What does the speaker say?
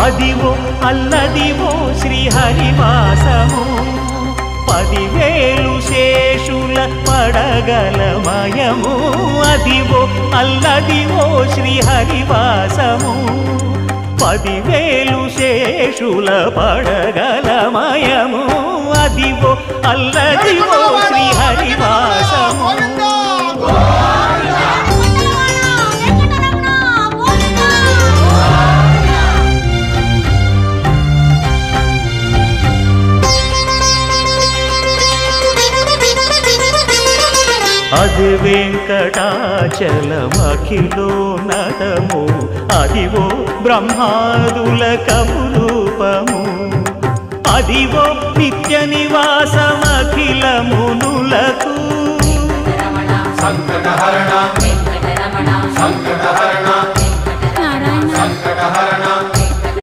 అదివో అల్లదివో శ్రీహరివాసము 10,000 శేషుల పడగలమయము అదివో అల్లదివో శ్రీహరివాసము 10,000 శేషుల పడగలమయము అదివో అల్లదివో శ్రీహరివాసము అది వెంకటాచలమఖిలోన్నతము అదివో బ్రహ్మాదుల కపురూపము అదివో నిత్య నివాసమఖిలమునులకు సంకటహరణ